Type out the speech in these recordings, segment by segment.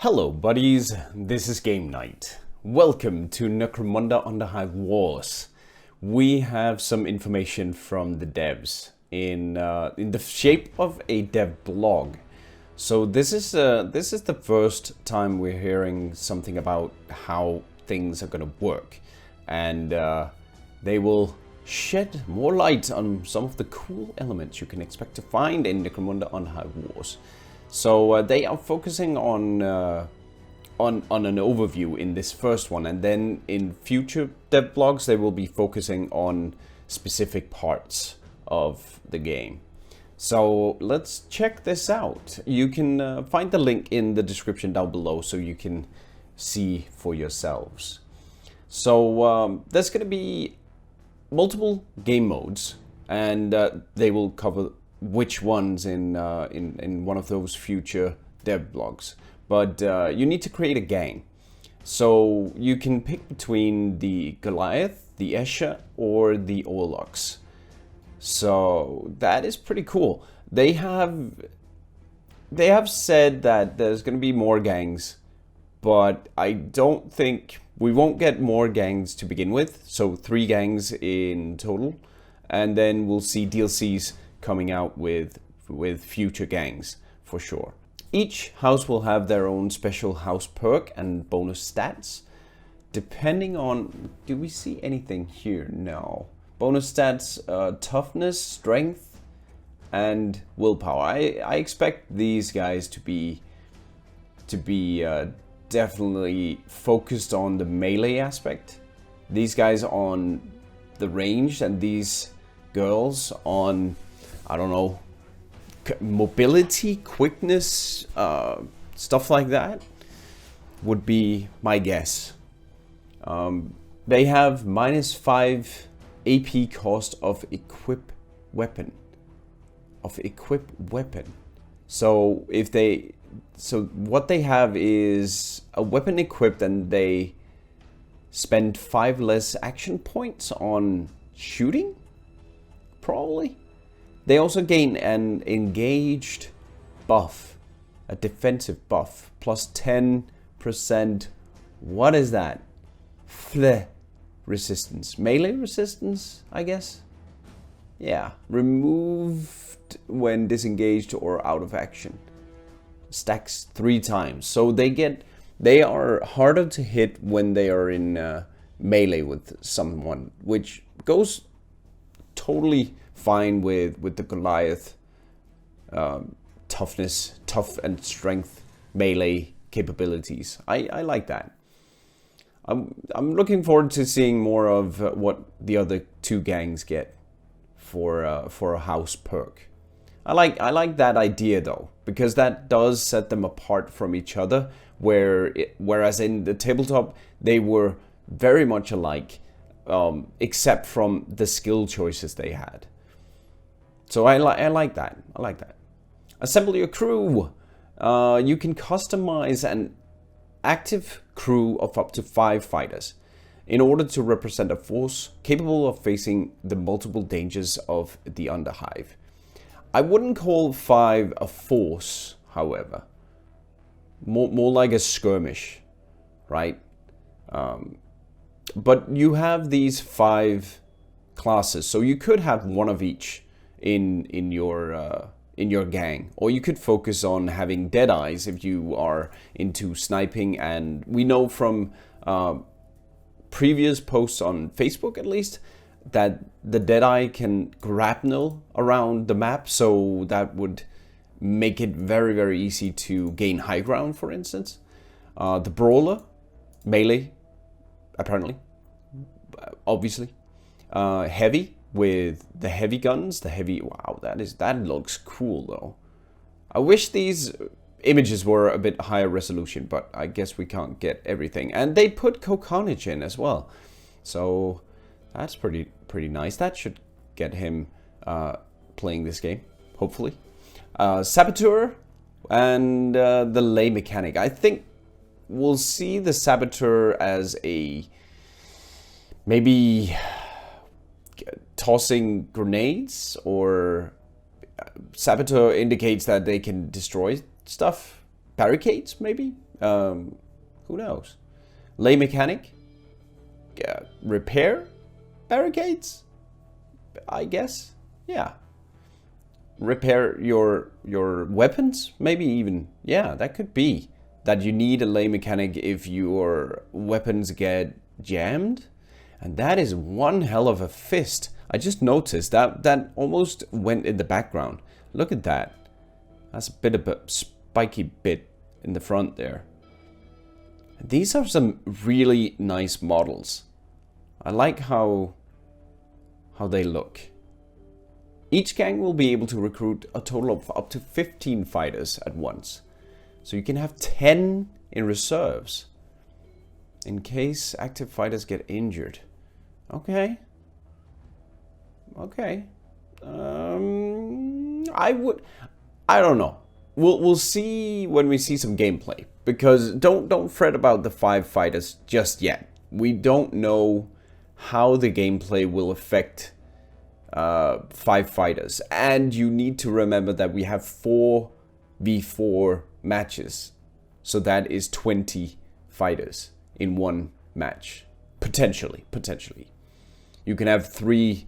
Hello buddies, this is Game Night. Welcome to Necromunda Underhive Wars. We have some information from the devs in the shape of a dev blog. So this is the first time we're hearing something about how things are gonna work, and they will shed more light on some of the cool elements you can expect to find in Necromunda Underhive Wars. So they are focusing on an overview in this first one, and then in future dev blogs they will be focusing on specific parts of the game. So let's check this out. You can find the link in the description down below so you can see for yourselves. So there's going to be multiple game modes, and they will cover which ones in one of those future dev blogs. But you need to create a gang. So you can pick between the Goliath, the Escher, or the Orlux. So that is pretty cool. They have said that there's going to be more gangs, but I don't think we won't get more gangs to begin with. So 3 gangs in total, and then we'll see DLCs coming out with future gangs for sure. Each house will have their own special house perk and bonus stats depending on... Do we see anything here? No. Bonus stats, toughness, strength, and willpower. I expect these guys to be definitely focused on the melee aspect. These guys on the range, and these girls on, I don't know, mobility, quickness, stuff like that would be my guess. They have -5 AP cost of equip weapon. So what they have is a weapon equipped, and they spend 5 less action points on shooting, probably. They also gain an engaged buff, a defensive buff, plus 10%. What is that? Fleh resistance, melee resistance, I guess. Yeah, removed when disengaged or out of action. Stacks 3 times. So they are harder to hit when they are in melee with someone, which goes totally fine with the Goliath tough and strength melee capabilities. I like that. I'm looking forward to seeing more of what the other 2 gangs get for a house perk. I like that idea though, because that does set them apart from each other. Whereas in the tabletop they were very much alike, except from the skill choices they had. So I like that. Assemble your crew. You can customize an active crew of up to 5 fighters in order to represent a force capable of facing the multiple dangers of the Underhive. I wouldn't call 5 a force, however. More like a skirmish, right? But you have these 5 classes, so you could have one of each in your gang, or you could focus on having Deadeyes if you are into sniping. And we know from previous posts on Facebook, at least, that the Deadeye can grapnel around the map, so that would make it very, very easy to gain high ground, for instance. The Brawler, melee, apparently, obviously. Heavy, with the heavy guns, wow, that looks cool though. I wish these images were a bit higher resolution, but I guess we can't get everything. And they put Kokonich in as well, so that's pretty nice. That should get him playing this game, hopefully. Saboteur and the lay mechanic. I think we'll see the Saboteur as a maybe tossing grenades, or Saboteur indicates that they can destroy stuff. Barricades, maybe? Who knows? Lay mechanic? Repair barricades? I guess. Yeah. Repair your weapons? Maybe even. Yeah, that could be. That you need a lay mechanic if your weapons get jammed. And that is one hell of a fist. I just noticed that almost went in the background. Look at that. That's a bit of a spiky bit in the front there. These are some really nice models. I like how they look. Each gang will be able to recruit a total of up to 15 fighters at once. So you can have 10 in reserves in case active fighters get injured. Okay. Okay. I don't know. We'll see when we see some gameplay, because don't fret about the 5 fighters just yet. We don't know how the gameplay will affect 5 fighters, and you need to remember that we have 4v4 matches, so that is 20 fighters in one match, potentially. You can have 3,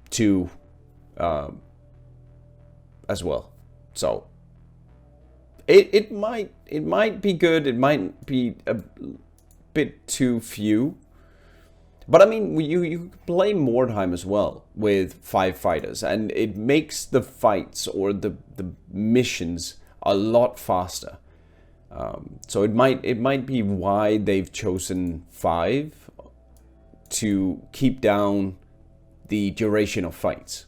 2 as well. So it might be good. It might be a bit too few. But I mean, you play Mordheim as well with 5 fighters, and it makes the fights or the missions a lot faster. So it might be why they've chosen 5 to keep down the duration of fights,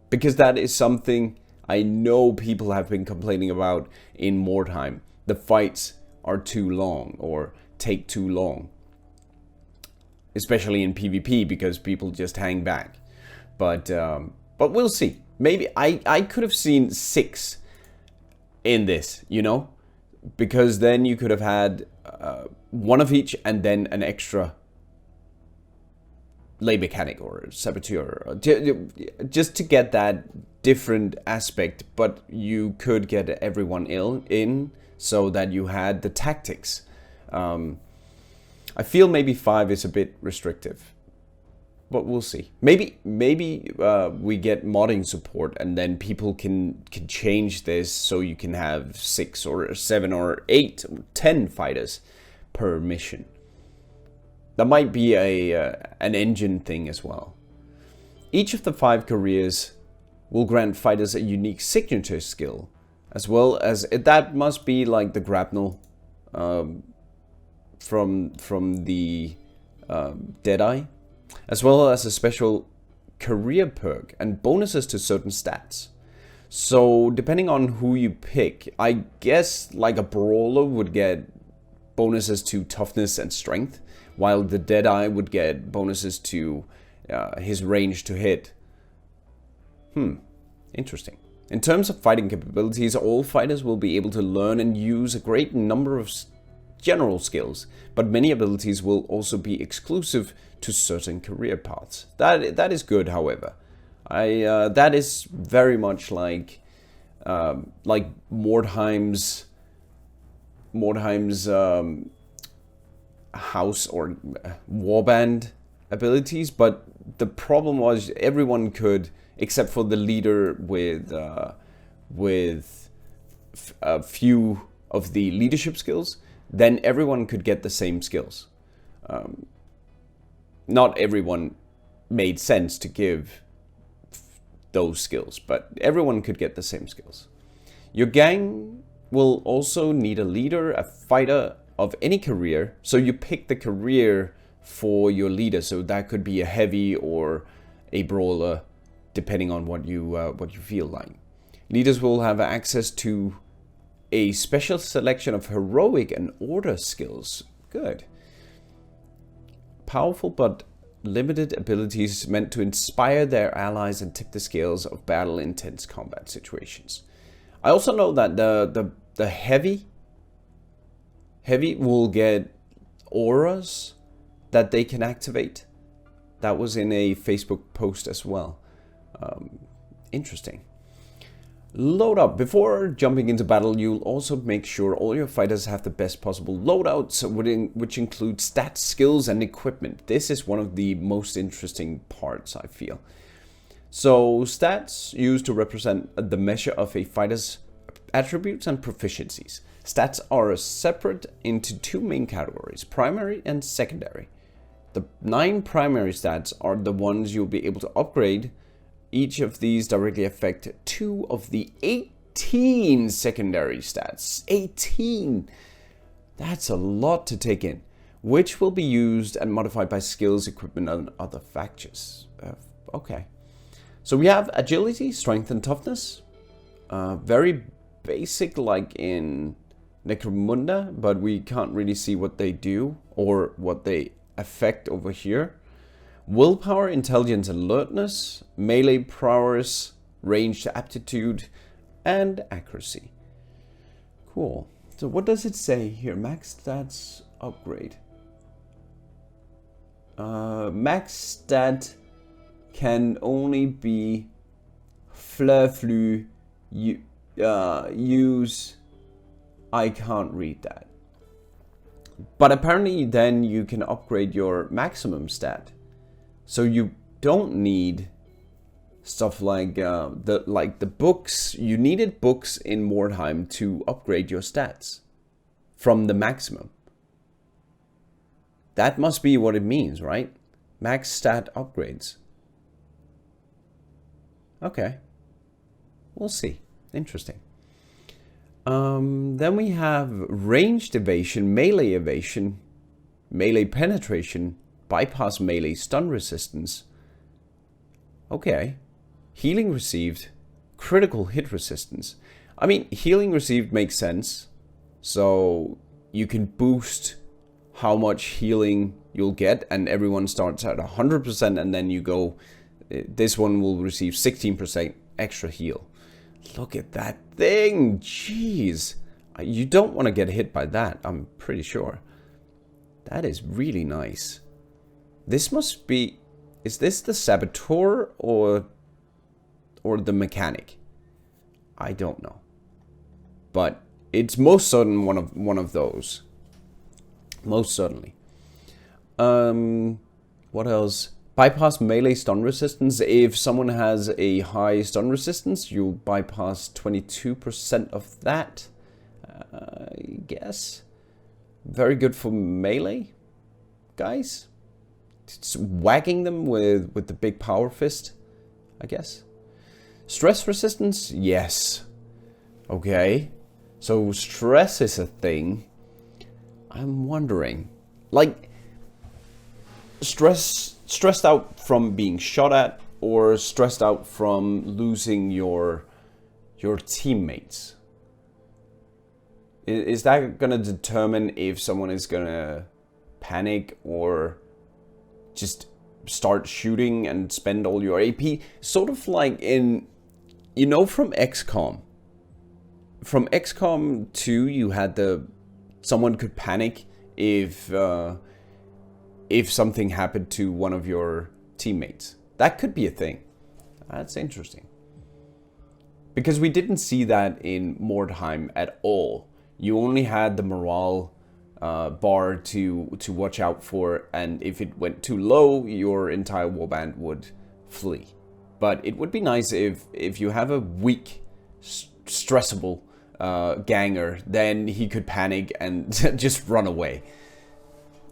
because that is something I know people have been complaining about in Mordheim. The fights are too long or take too long. Especially in PvP, because people just hang back. But we'll see. Maybe I could have seen 6 in this, you know? Because then you could have had 1 of each and then an extra lay mechanic or saboteur. Just to get that different aspect, but you could get everyone in so that you had the tactics. I feel maybe 5 is a bit restrictive, but we'll see. Maybe we get modding support, and then people can change this so you can have 6 or 7 or 8 or 10 fighters per mission. That might be an engine thing as well. Each of the 5 careers will grant fighters a unique signature skill, as well as that must be like the grapnel. From the Deadeye, as well as a special career perk and bonuses to certain stats. So depending on who you pick, I guess like a brawler would get bonuses to toughness and strength, while the Deadeye would get bonuses to his range to hit. Interesting. In terms of fighting capabilities, all fighters will be able to learn and use a great number of general skills, but many abilities will also be exclusive to certain career paths. That is good, however. That is very much like Mordheim's house or warband abilities, but the problem was everyone could, except for the leader with a few of the leadership skills. Then everyone could get the same skills. Not everyone made sense to give those skills, but everyone could get the same skills. Your gang will also need a leader, a fighter of any career. So you pick the career for your leader. So that could be a heavy or a brawler, depending on what you feel like. Leaders will have access to a special selection of heroic and order skills. Good. Powerful but limited abilities meant to inspire their allies and tip the scales of battle in intense combat situations. I also know that the heavy will get auras that they can activate. That was in a Facebook post as well. Interesting. Load up. Before jumping into battle, you'll also make sure all your fighters have the best possible loadouts, which include stats, skills, and equipment. This is one of the most interesting parts, I feel. So, stats used to represent the measure of a fighter's attributes and proficiencies. Stats are separate into two main categories, primary and secondary. The 9 primary stats are the ones you'll be able to upgrade. Each of these directly affect 2 of the 18 secondary stats. 18! That's a lot to take in. Which will be used and modified by skills, equipment, and other factors. Okay. So we have agility, strength, and toughness. Very basic like in Necromunda, but we can't really see what they do or what they affect over here. Willpower, intelligence, and alertness, melee prowess, ranged aptitude, and accuracy. Cool. So what does it say here? Max stats upgrade. Max stat can only be fleur-flu use. I can't read that. But apparently then you can upgrade your maximum stat. So you don't need stuff like the books. You needed books in Mordheim to upgrade your stats from the maximum. That must be what it means, right? Max stat upgrades. Okay. We'll see. Interesting. Then we have ranged evasion, melee evasion, melee penetration, bypass melee, stun resistance. Okay. Healing received, critical hit resistance. I mean, healing received makes sense. So you can boost how much healing you'll get, and everyone starts at 100%, and then you go, this one will receive 16% extra heal. Look at that thing! Jeez! You don't want to get hit by that, I'm pretty sure. That is really nice. This must be... Is this the Saboteur or the Mechanic? I don't know. But it's most certain one of those. Most certainly. What else? Bypass melee stun resistance. If someone has a high stun resistance, you'll bypass 22% of that. I guess. Very good for melee guys. It's whacking them with the big power fist, I guess. Stress resistance? Yes. Okay. So stress is a thing. I'm wondering, like, stressed out from being shot at, or stressed out from losing your teammates. Is that gonna determine if someone is gonna panic or just start shooting and spend all your AP? Sort of like in, you know, from XCOM. From XCOM 2, you had someone could panic if something happened to one of your teammates. That could be a thing. That's interesting. Because we didn't see that in Mordheim at all. You only had the morale bar to watch out for, and if it went too low, your entire warband would flee. But it would be nice if you have a weak, stressable ganger, then he could panic and just run away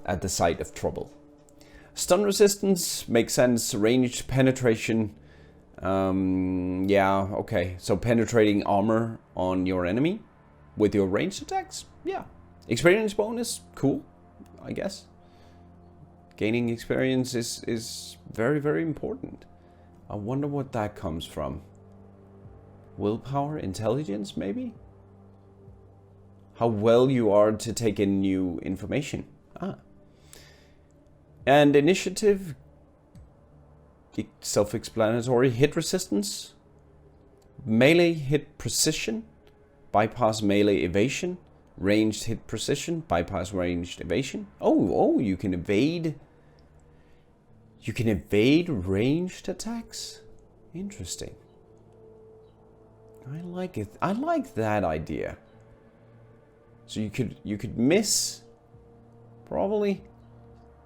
at the sight of trouble. Stun resistance makes sense. Ranged penetration. Yeah, okay. So penetrating armor on your enemy with your ranged attacks? Yeah. Experience bonus? Cool, I guess. Gaining experience is very, very important. I wonder what that comes from. Willpower? Intelligence, maybe? How well you are to take in new information. And initiative, self-explanatory. Hit resistance, melee hit precision, bypass melee evasion, ranged hit precision, bypass ranged evasion. Oh, you can evade. You can evade ranged attacks. Interesting. I like it. I like that idea. So you could miss, probably,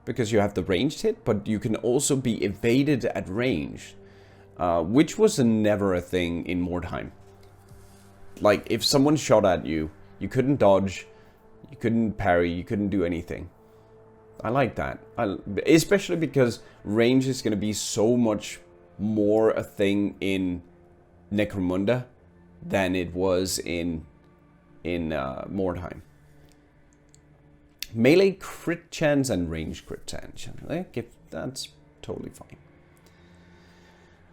because you have the ranged hit, but you can also be evaded at range, which was never a thing in Mordheim. Like, if someone shot at you, you couldn't dodge, you couldn't parry, you couldn't do anything. I like that. Especially because range is going to be so much more a thing in Necromunda than it was in Mordheim. Melee crit chance and range crit chance. That's totally fine.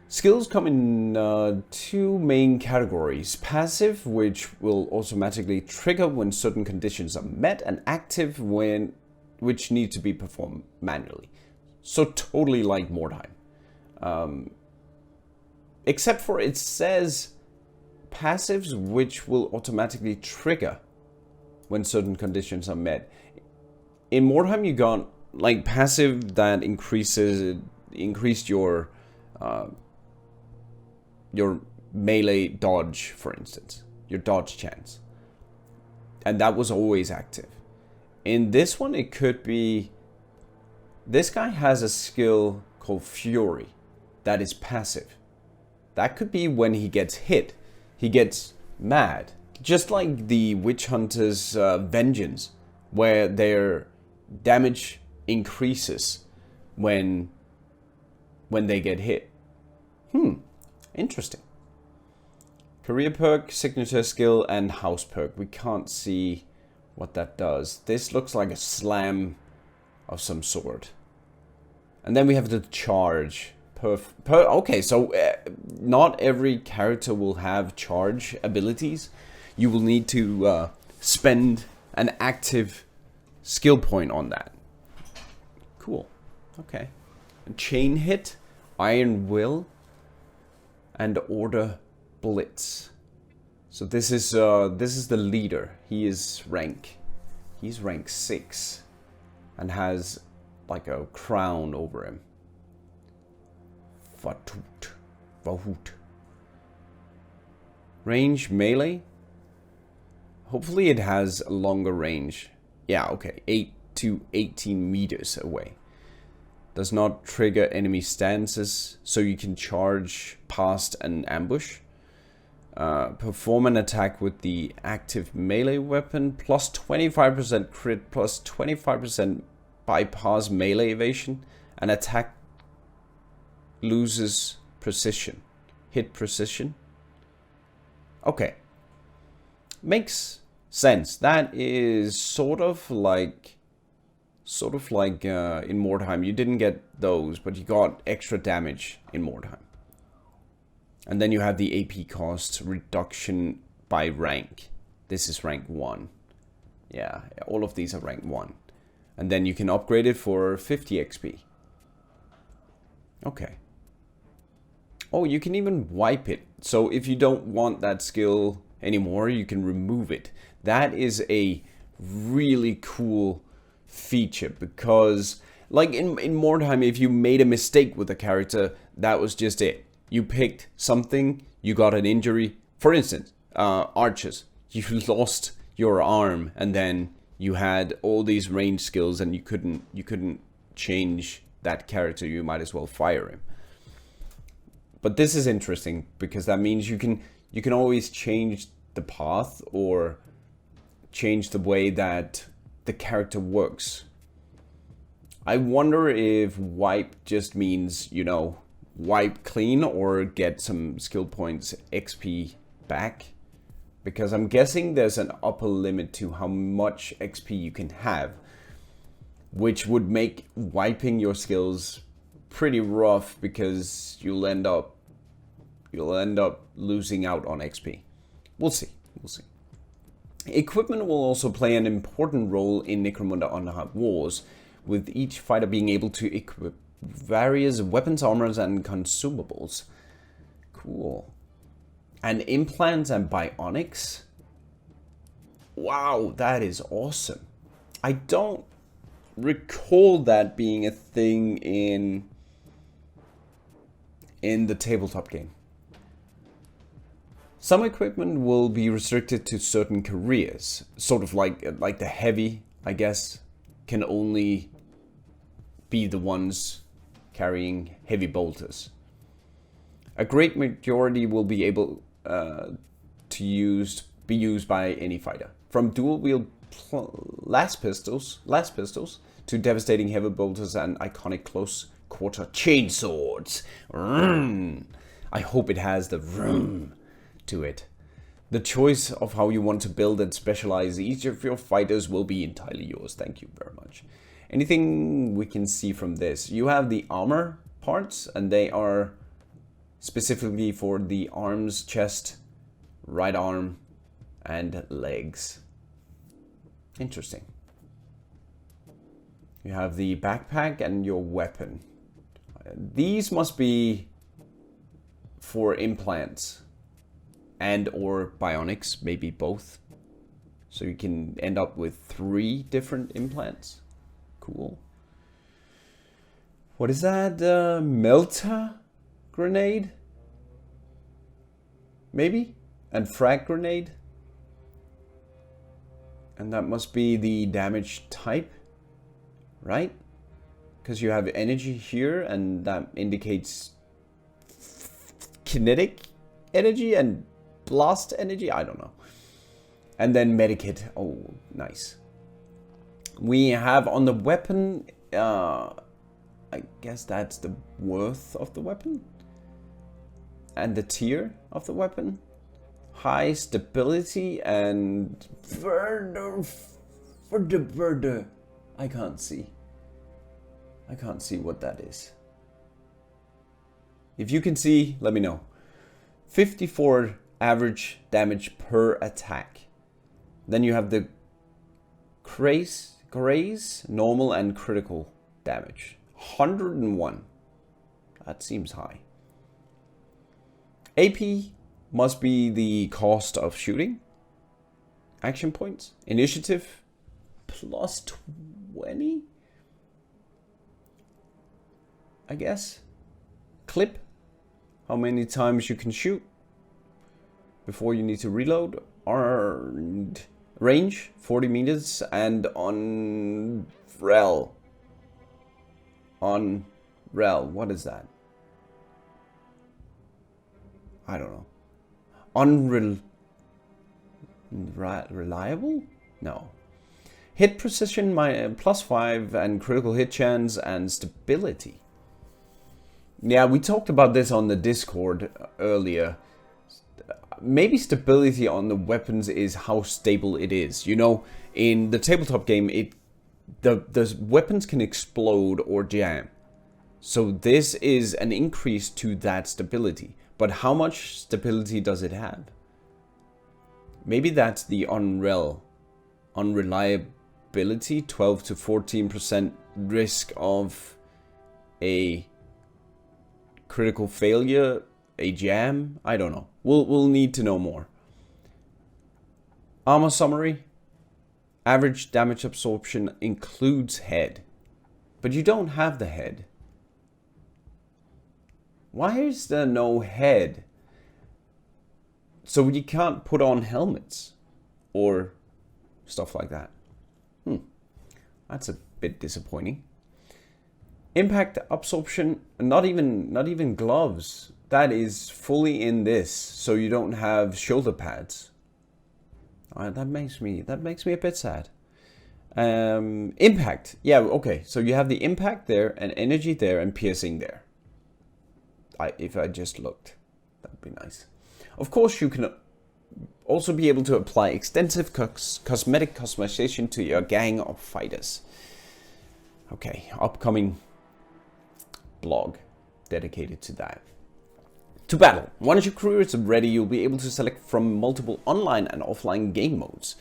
Skills come in two main categories. Passive, which will automatically trigger when certain conditions are met, and active, which need to be performed manually. So totally like Mordheim. Except for it says passives, which will automatically trigger when certain conditions are met. In Mordheim, you got like passive that increased your melee dodge, for instance, your dodge chance, and that was always active. In this one, it could be this guy has a skill called Fury that is passive. That could be when he gets hit, he gets mad, just like the Witch Hunter's Vengeance, where their damage increases when they get hit. Interesting. Career perk, signature skill, and house perk. We can't see what that does. This looks like a slam of some sort. And then we have the charge. Okay, so not every character will have charge abilities. You will need to spend an active skill point on that. Cool. Okay. Chain hit, Iron Will, and Order Blitz. So this is the leader. He's rank 6 and has like a crown over him. Vahut. Range melee. Hopefully it has a longer range. Yeah, okay. 8 to 18 meters away. Does not trigger enemy stances, so you can charge past an ambush. Perform an attack with the active melee weapon, plus 25% crit, plus 25% bypass melee evasion. An attack loses precision. Hit precision. Okay. Makes sense. That is sort of like in Mordheim. You didn't get those, but you got extra damage in Mordheim. And then you have the AP cost reduction by rank. This is rank 1. Yeah, all of these are rank 1. And then you can upgrade it for 50 XP. Okay. Oh, you can even wipe it. So if you don't want that skill anymore, you can remove it. That is a really cool feature, because like in Mordheim, if you made a mistake with a character, that was just it. You picked something, you got an injury. For instance, archers. You lost your arm, and then you had all these range skills, and you couldn't change that character. You might as well fire him. But this is interesting, because that means you can always change the path or change the way that the character works. I wonder if wipe just means, you know, wipe clean or get some skill points XP back, because I'm guessing there's an upper limit to how much XP you can have, which would make wiping your skills pretty rough, because you'll end up losing out on XP. We'll see. Equipment will also play an important role in Necromunda Underhive Wars, with each fighter being able to equip various weapons, armors, and consumables. Cool. And implants and bionics. Wow, that is awesome. I don't recall that being a thing in the tabletop game. Some equipment will be restricted to certain careers, sort of like the heavy, I guess, can only be the ones carrying heavy bolters. A great majority will be able to be used by any fighter, from dual-wield last pistols to devastating heavy bolters and iconic close-quarter chainswords. I hope it has the vroom to it. The choice of how you want to build and specialize each of your fighters will be entirely yours. Thank you very much. Anything we can see from this? You have the armor parts, and they are specifically for the arms, chest, right arm, and legs. Interesting. You have the backpack and your weapon. These must be for implants and or bionics, maybe both. So you can end up with 3 different implants. Cool. What is that? Melta grenade? Maybe? And frag grenade? And that must be the damage type, right? Because you have energy here, and that indicates kinetic energy and blast energy. I don't know. And then medikit. Oh, nice. We have on the weapon, I guess that's the worth of the weapon. And the tier of the weapon. High stability and further. I can't see. I can't see what that is. If you can see, let me know. 54 average damage per attack. Then you have the graze, normal and critical damage. 101. That seems high. AP must be the cost of shooting. Action points. Initiative plus 20. I guess. Clip. How many times you can shoot before you need to reload. And range 40 meters, and on rel. What is that? I don't know. Reliable? No. Hit precision +5 and critical hit chance and stability. Yeah, we talked about this on the Discord earlier. Maybe stability on the weapons is how stable it is. You know, in the tabletop game, the weapons can explode or jam. So this is an increase to that stability. But how much stability does it have? Maybe that's the unreliability, 12 to 14% risk of a critical failure, a jam. I don't know. We'll need to know more. Armor summary. Average damage absorption includes head. But you don't have the head. Why is there no head? So you can't put on helmets or stuff like that. That's a bit disappointing. Impact absorption, not even gloves. That is fully in this, so you don't have shoulder pads. That makes me a bit sad. Impact, yeah, okay. So you have the impact there, and energy there, and piercing there. If I just looked, that'd be nice. Of course, you can also be able to apply extensive cosmetic customization to your gang of fighters. Okay, upcoming blog dedicated to that. To battle. Once your crew is ready, you'll be able to select from multiple online and offline game modes.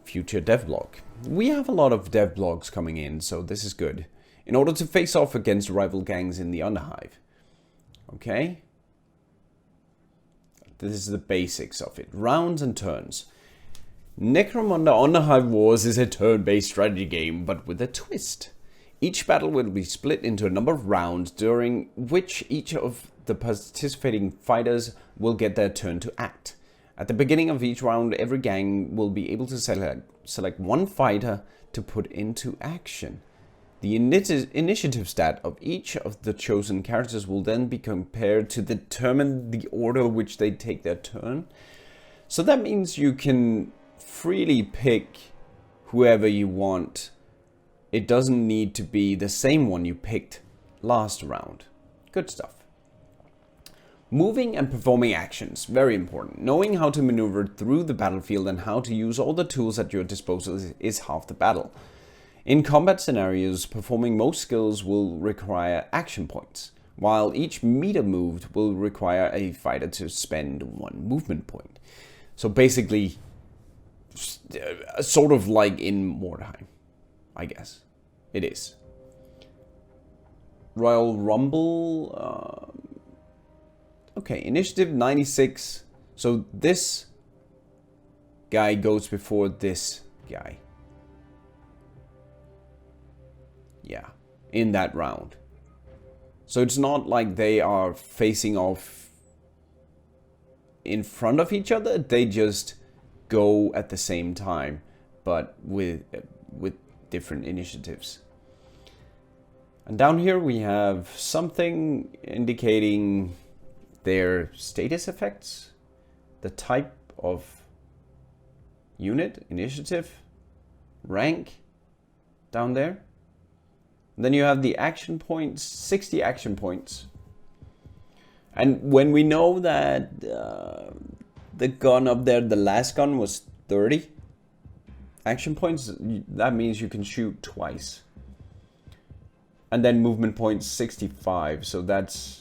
Future dev blog. We have a lot of dev blogs coming in, so this is good. In order to face off against rival gangs in the Underhive. Okay. This is the basics of it. Rounds and turns. Necromunda Underhive Wars is a turn-based strategy game, but with a twist. Each battle will be split into a number of rounds during which each of the participating fighters will get their turn to act. At the beginning of each round, every gang will be able to select one fighter to put into action. The initiative stat of each of the chosen characters will then be compared to determine the order which they take their turn. So that means you can freely pick whoever you want. It doesn't need to be the same one you picked last round. Good stuff. Moving and performing actions, very important. Knowing how to maneuver through the battlefield and how to use all the tools at your disposal is half the battle. In combat scenarios, performing most skills will require action points, while each meter moved will require a fighter to spend one movement point. So basically, sort of like in Mordheim, I guess. It is. Royal Rumble. Okay, initiative 96. So this guy goes before this guy. Yeah, in that round. So it's not like they are facing off in front of each other. They just go at the same time, but with different initiatives. And down here we have something indicating their status effects, the type of unit, initiative, rank, down there. And then you have the action points, 60 action points. And when we know that the gun up there, the last gun was 30 action points, that means you can shoot twice. And then movement points 65, so that's...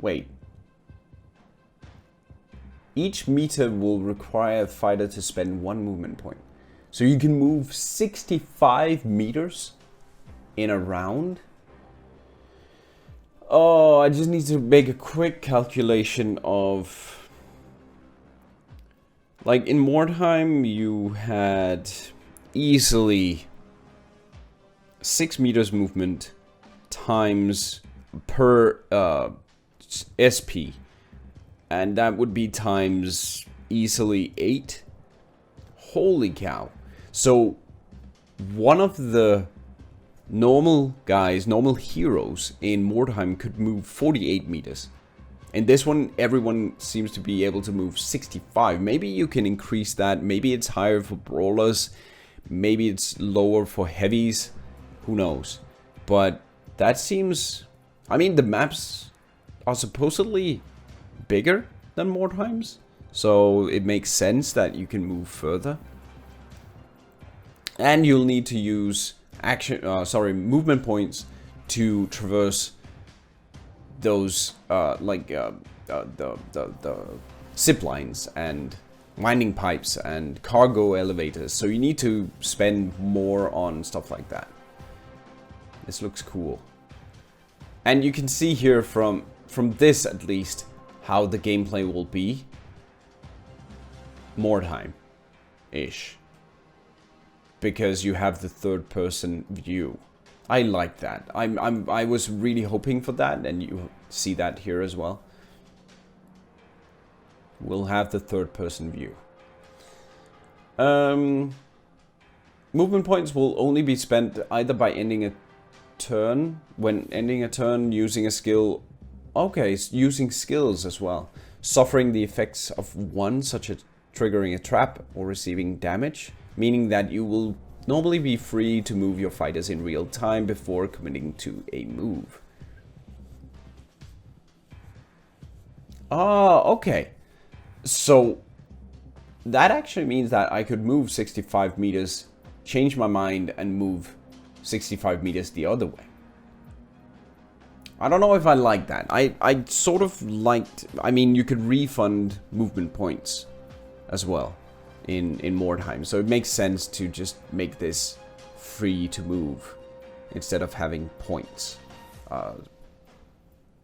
Wait. Each meter will require a fighter to spend one movement point. So you can move 65 meters in a round? Oh, I just need to make a quick calculation of... Like in Mordheim, you had easily 6 meters movement times per SP. And that would be times easily 8. Holy cow. So one of the normal guys, normal heroes in Mordheim could move 48 meters. In this one, everyone seems to be able to move 65. Maybe you can increase that. Maybe it's higher for brawlers. Maybe it's lower for heavies. Who knows? But that seems... I mean, the maps are supposedly bigger than Mordheim's. So it makes sense that you can move further. And you'll need to use movement points to traverse those the zip lines and winding pipes and cargo elevators. So you need to spend more on stuff like that. This looks cool. And you can see here from this at least how the gameplay will be. Mordheim-ish. Because you have the third person view. I like that. I was really hoping for that, and you see that here as well. We'll have the third person view. Movement points will only be spent either by ending a turn, when ending a turn using a skill. Okay, using skills as well. Suffering the effects of one, such as triggering a trap or receiving damage. Meaning that you will normally be free to move your fighters in real time before committing to a move. Ah, okay. So that actually means that I could move 65 meters, change my mind, and move 65 meters the other way. I don't know if I like that. I sort of liked... I mean, you could refund movement points as well in Mordheim. So it makes sense to just make this free to move instead of having points.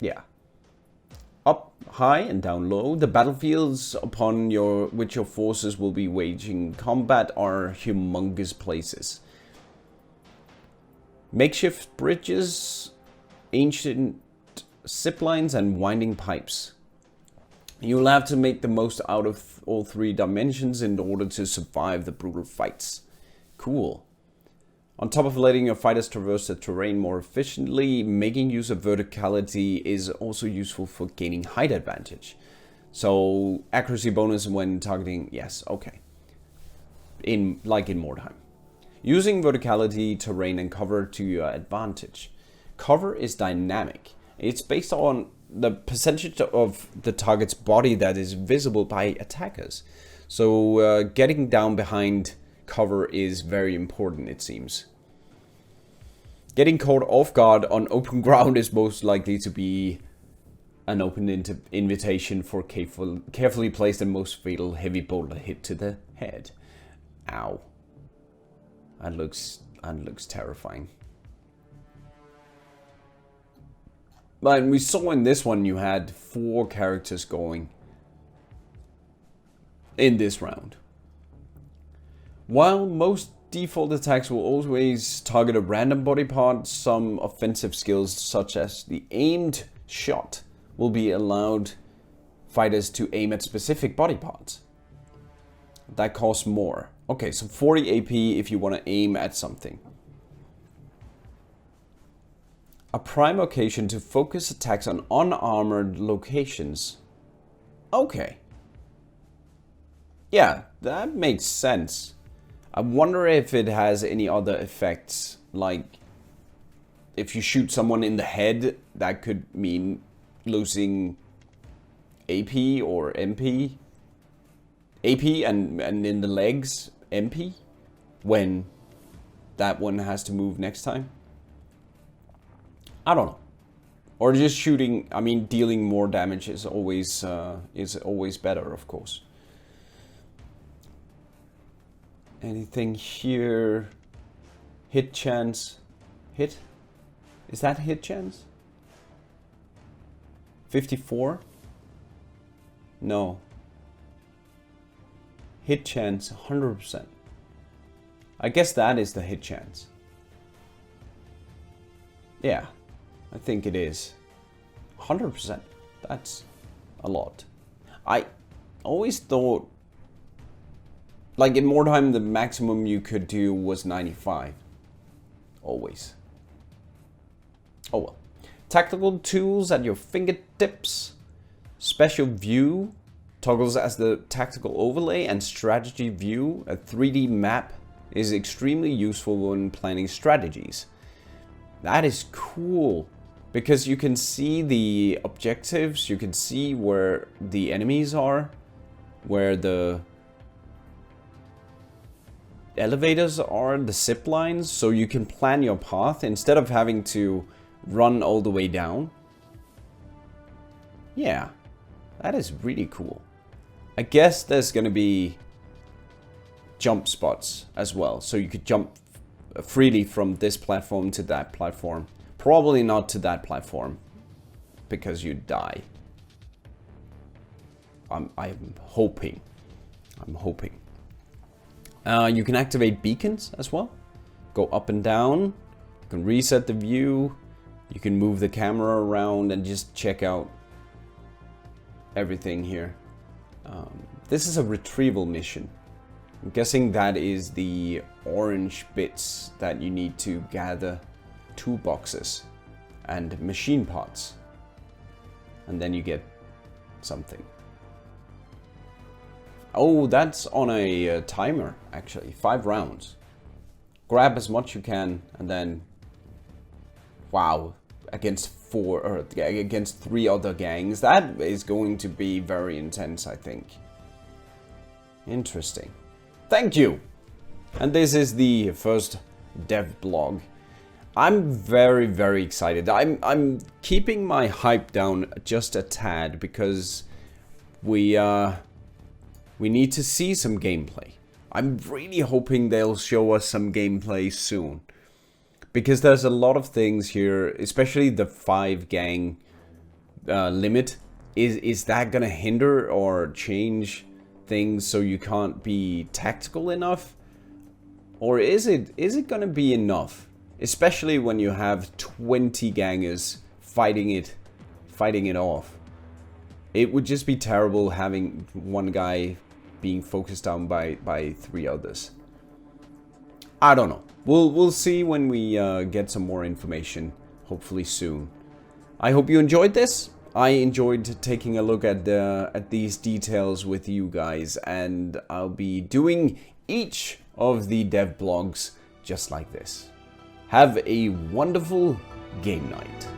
Yeah. Up high and down low. The battlefields upon which your forces will be waging combat are humongous places. Makeshift bridges, ancient zip lines, and winding pipes. You'll have to make the most out of all 3 dimensions in order to survive the brutal fights. Cool. On top of letting your fighters traverse the terrain more efficiently, making use of verticality is also useful for gaining height advantage. So, accuracy bonus when targeting, yes, okay. Like in Mordheim. Using verticality, terrain, and cover to your advantage. Cover is dynamic. It's based on the percentage of the target's body that is visible by attackers. So, getting down behind cover is very important, it seems. Getting caught off guard on open ground is most likely to be an open invitation for carefully placed and most fatal heavy boulder hit to the head. Ow. That looks terrifying. But we saw in this one you had 4 characters going in this round. While most default attacks will always target a random body part, some offensive skills such as the aimed shot will be allowed fighters to aim at specific body parts. That costs more. Okay, so 40 AP if you want to aim at something. A prime occasion to focus attacks on unarmored locations. Okay. Yeah, that makes sense. I wonder if it has any other effects, like if you shoot someone in the head, that could mean losing AP or MP. AP and in the legs, MP, when that one has to move next time. I don't know. Or just shooting, I mean, dealing more damage is always better, of course. Anything here? Hit chance. Hit? Is that hit chance? 54? No. Hit chance 100%. I guess that is the hit chance. Yeah, I think it is. 100%. That's a lot. I always thought, like in Mordheim, the maximum you could do was 95. Always. Oh well. Tactical tools at your fingertips. Special view toggles as the tactical overlay, and strategy view, a 3D map, is extremely useful when planning strategies. That is cool, because you can see the objectives, you can see where the enemies are, where the elevators are, the zip lines, so you can plan your path instead of having to run all the way down. Yeah, that is really cool. I guess there's gonna be jump spots as well, so you could jump freely from this platform to that platform. Probably not to that platform, because you die. I'm hoping. I'm hoping. You can activate beacons as well. Go up and down. You can reset the view. You can move the camera around and just check out everything here. This is a retrieval mission. I'm guessing that is the orange bits that you need to gather toolboxes and machine parts. And then you get something. Oh, that's on a timer, actually. 5 rounds. Grab as much you can, and then... Wow. Against 3 other gangs. That is going to be very intense, I think. Interesting. Thank you! And this is the first dev blog. I'm very, very excited. I'm keeping my hype down just a tad because we need to see some gameplay. I'm really hoping they'll show us some gameplay soon. Because there's a lot of things here, especially the 5 gang limit. Is that gonna hinder or change things so you can't be tactical enough? Or is it gonna be enough? especially when you have 20 gangers fighting it off. It would just be terrible having one guy being focused down by 3 others. I don't know. We'll see when we get some more information, hopefully soon. I hope you enjoyed this. I enjoyed taking a look at these details with you guys, and I'll be doing each of the dev blogs just like this. Have a wonderful game night.